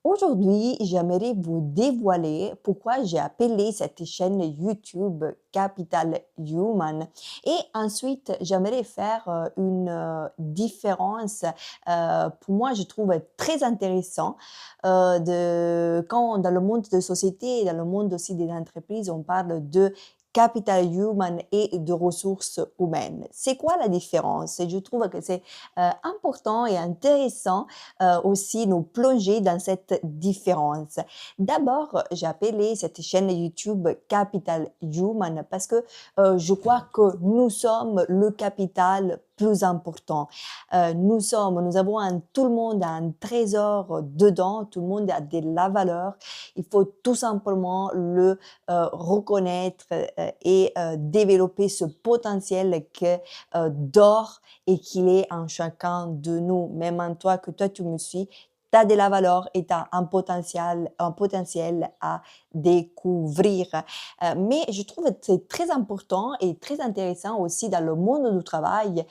Aujourd'hui, j'aimerais vous dévoiler pourquoi j'ai appelé cette chaîne YouTube Capital Human. Et ensuite, j'aimerais faire une différence. Pour moi, je trouve très intéressant quand dans le monde de société et dans le monde aussi des entreprises, on parle de capital human et de ressources humaines. C'est quoi la différence? Et je trouve que c'est important et intéressant aussi nous plonger dans cette différence. D'abord, j'ai appelé cette chaîne YouTube Capital Human parce que je crois que nous sommes le capital plus important. Nous avons tout le monde a un trésor dedans, tout le monde a de la valeur. Il faut tout simplement le reconnaître et développer ce potentiel que dort et qu'il est en chacun de nous, même en toi, que toi tu me suis, tu as de la valeur et tu as un potentiel à découvrir. Mais je trouve que c'est très important et très intéressant aussi dans le monde du travail,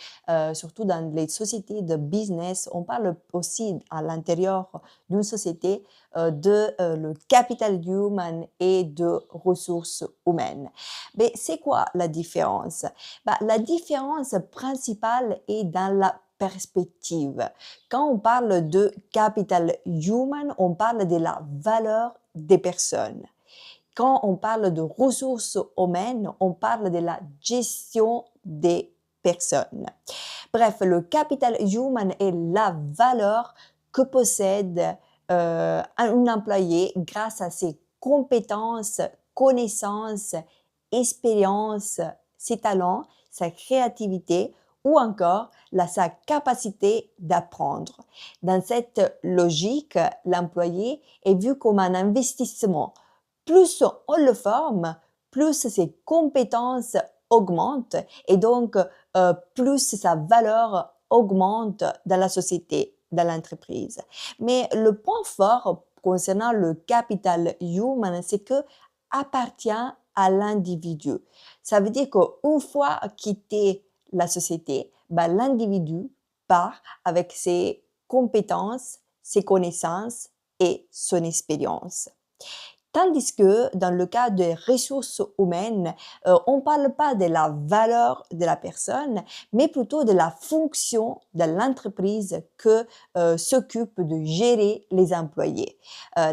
surtout dans les sociétés de business. On parle aussi à l'intérieur d'une société le capital human et de ressources humaines. Mais c'est quoi la différence? La différence principale est dans la perspective. Quand on parle de capital human, on parle de la valeur des personnes. Quand on parle de ressources humaines, on parle de la gestion des personnes. Bref, le capital human est la valeur que possède un employé grâce à ses compétences, connaissances, expériences, ses talents, sa créativité ou encore sa capacité d'apprendre. Dans cette logique, l'employé est vu comme un investissement. Plus on le forme, plus ses compétences augmentent et donc plus sa valeur augmente dans la société, dans l'entreprise. Mais le point fort concernant le capital human, c'est que appartient à l'individu. Ça veut dire qu'une fois quitté la société, l'individu part avec ses compétences, ses connaissances et son expérience. Tandis que dans le cas des ressources humaines, on ne parle pas de la valeur de la personne, mais plutôt de la fonction de l'entreprise que s'occupe de gérer les employés.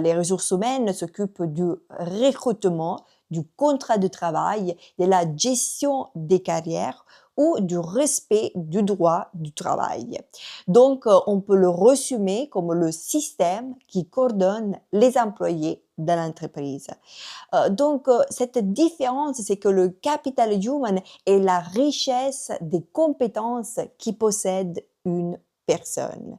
Les ressources humaines s'occupent du recrutement, du contrat de travail, de la gestion des carrières ou du respect du droit du travail. Donc, on peut le résumer comme le système qui coordonne les employés de l'entreprise. Cette différence, c'est que le capital human est la richesse des compétences qui possède une personne.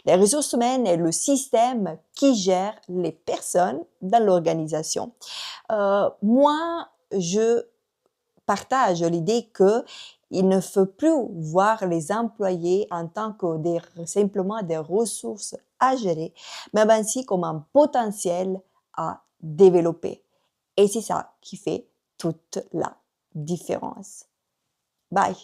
Les ressources humaines est le système qui gère les personnes dans l'organisation. Moi, je partage l'idée que il ne faut plus voir les employés en tant que simplement des ressources à gérer, mais ainsi comme un potentiel à développer. Et c'est ça qui fait toute la différence. Bye!